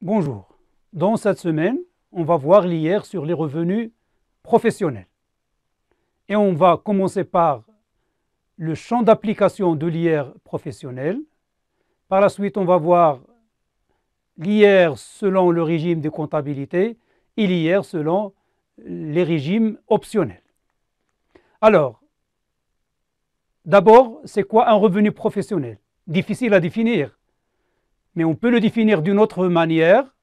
Bonjour. Dans cette semaine, on va voir l'IR sur les revenus professionnels. Et on va commencer par le champ d'application de l'IR professionnel. Par la suite, on va voir l'IR selon le régime de comptabilité et l'IR selon les régimes optionnels. Alors, d'abord, c'est quoi un revenu professionnel? Difficile à définir. Mais on peut le définir d'une autre manière,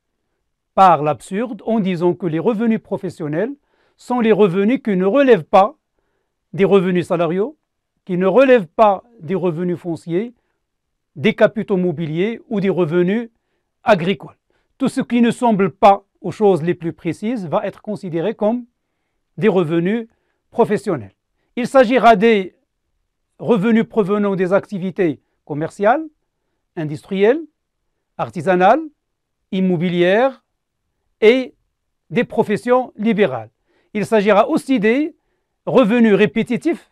par l'absurde, en disant que les revenus professionnels sont les revenus qui ne relèvent pas des revenus salariaux, qui ne relèvent pas des revenus fonciers, des capitaux mobiliers ou des revenus agricoles. Tout ce qui ne semble pas aux choses les plus précises va être considéré comme des revenus professionnels. Il s'agira des revenus provenant des activités commerciales, industrielles, artisanales, immobilières et des professions libérales. Il s'agira aussi des revenus répétitifs,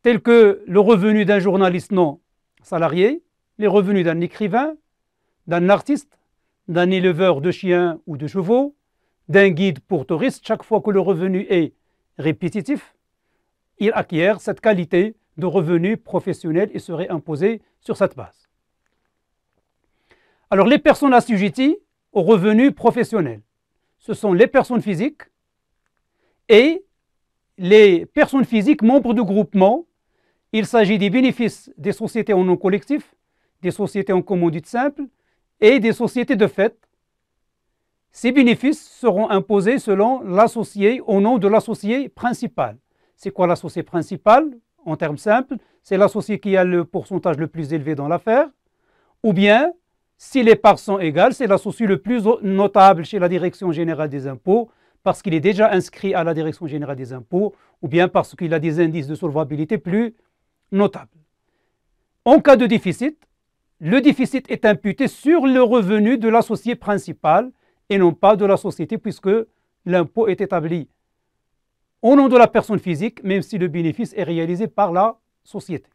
tels que le revenu d'un journaliste non salarié, les revenus d'un écrivain, d'un artiste, d'un éleveur de chiens ou de chevaux, d'un guide pour touristes. Chaque fois que le revenu est répétitif, il acquiert cette qualité de revenu professionnel et serait imposé sur cette base. Alors, les personnes assujetties aux revenus professionnels, ce sont les personnes physiques et les personnes physiques membres de groupements. Il s'agit des bénéfices des sociétés en nom collectif, des sociétés en commandite simple et des sociétés de fait. Ces bénéfices seront imposés selon l'associé au nom de l'associé principal. C'est quoi l'associé principal? En termes simples, c'est l'associé qui a le pourcentage le plus élevé dans l'affaire, ou bien, si les parts sont égales, c'est l'associé le plus notable chez la Direction générale des impôts, parce qu'il est déjà inscrit à la Direction générale des impôts, ou bien parce qu'il a des indices de solvabilité plus notables. En cas de déficit, le déficit est imputé sur le revenu de l'associé principal et non pas de la société, puisque l'impôt est établi au nom de la personne physique, même si le bénéfice est réalisé par la société.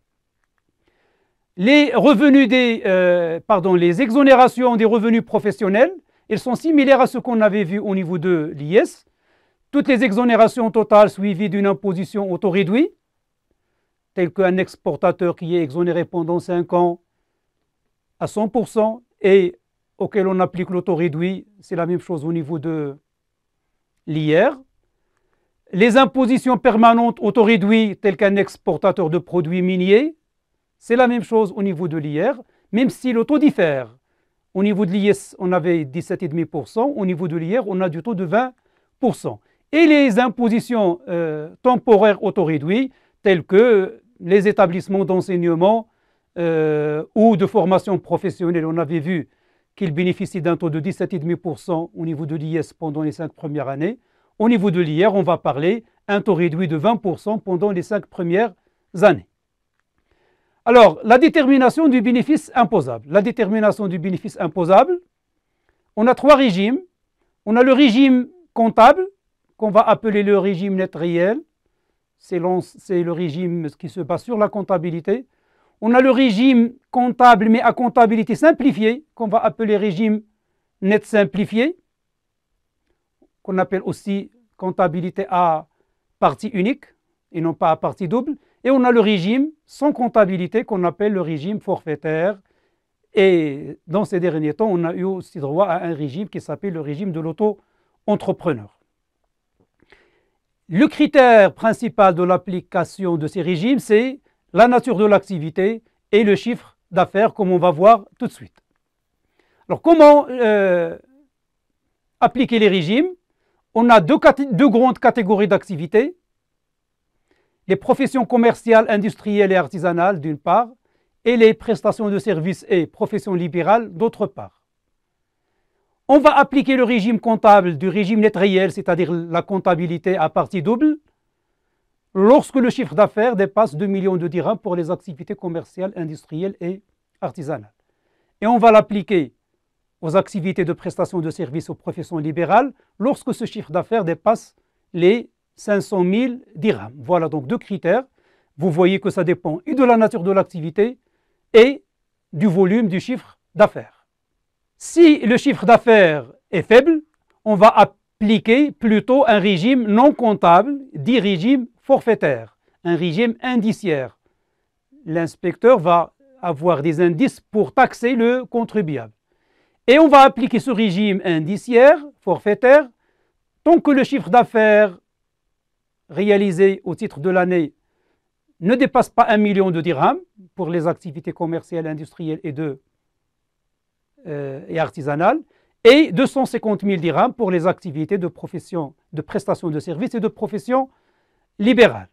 Les revenus les exonérations des revenus professionnels, elles sont similaires à ce qu'on avait vu au niveau de l'IS. Toutes les exonérations totales suivies d'une imposition au taux réduit, tel qu'un exportateur qui est exonéré pendant 5 ans à 100% et auquel on applique le taux réduit, c'est la même chose au niveau de l'IR. Les impositions permanentes au taux réduit, tel qu'un exportateur de produits miniers, c'est la même chose au niveau de l'IR, même si le taux diffère. Au niveau de l'IS, on avait 17,5%, au niveau de l'IR, on a du taux de 20%. Et les impositions temporaires au taux réduit, telles que les établissements d'enseignement ou de formation professionnelle, on avait vu qu'ils bénéficient d'un taux de 17,5% au niveau de l'IS pendant les 5 premières années. Au niveau de l'IR, on va parler un taux réduit de 20% pendant les 5 premières années. Alors, la détermination du bénéfice imposable. La détermination du bénéfice imposable, on a 3 régimes. On a le régime comptable, qu'on va appeler le régime net réel. C'est le régime qui se base sur la comptabilité. On a le régime comptable, mais à comptabilité simplifiée, qu'on va appeler régime net simplifié, qu'on appelle aussi comptabilité à partie unique et non pas à partie double. Et on a le régime sans comptabilité qu'on appelle le régime forfaitaire. Et dans ces derniers temps, on a eu aussi droit à un régime qui s'appelle le régime de l'auto-entrepreneur. Le critère principal de l'application de ces régimes, c'est la nature de l'activité et le chiffre d'affaires, comme on va voir tout de suite. Alors, comment appliquer les régimes? On a deux grandes catégories d'activités. Les professions commerciales, industrielles et artisanales d'une part, et les prestations de services et professions libérales d'autre part. On va appliquer le régime comptable du régime net réel, c'est-à-dire la comptabilité à partie double, lorsque le chiffre d'affaires dépasse 2 millions de dirhams pour les activités commerciales, industrielles et artisanales. Et on va l'appliquer aux activités de prestation de services aux professions libérales lorsque ce chiffre d'affaires dépasse les 500 000 dirhams. Voilà donc 2 critères. Vous voyez que ça dépend et de la nature de l'activité et du volume du chiffre d'affaires. Si le chiffre d'affaires est faible, on va appliquer plutôt un régime non comptable, dit régime forfaitaire, un régime indiciaire. L'inspecteur va avoir des indices pour taxer le contribuable. Et on va appliquer ce régime indiciaire, forfaitaire, tant que le chiffre d'affaires réalisé au titre de l'année ne dépasse pas 1 million de dirhams pour les activités commerciales, industrielles et artisanales, et 250 000 dirhams pour les activités de prestation de services et de professions libérales.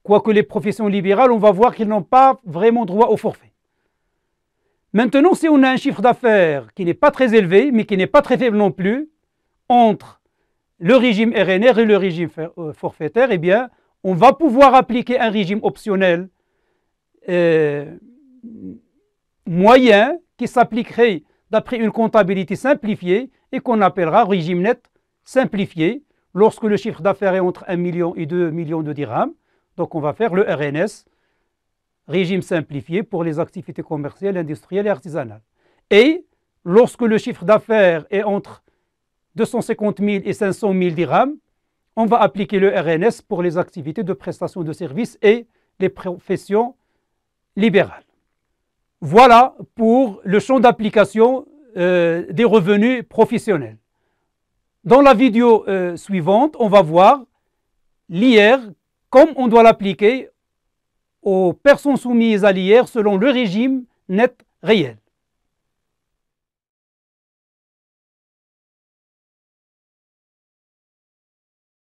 Quoique les professions libérales, on va voir qu'ils n'ont pas vraiment droit au forfait. Maintenant, si on a un chiffre d'affaires qui n'est pas très élevé, mais qui n'est pas très faible non plus, entre le régime RNR et le régime forfaitaire, eh bien, on va pouvoir appliquer un régime optionnel moyen qui s'appliquerait d'après une comptabilité simplifiée et qu'on appellera régime net simplifié lorsque le chiffre d'affaires est entre 1 million et 2 millions de dirhams. Donc on va faire le RNS, régime simplifié pour les activités commerciales, industrielles et artisanales. Et lorsque le chiffre d'affaires est entre 250 000 et 500 000 dirhams, on va appliquer le RNS pour les activités de prestation de services et les professions libérales. Voilà pour le champ d'application des revenus professionnels. Dans la vidéo suivante, on va voir l'IR, comme on doit l'appliquer aux personnes soumises à l'IR selon le régime net réel.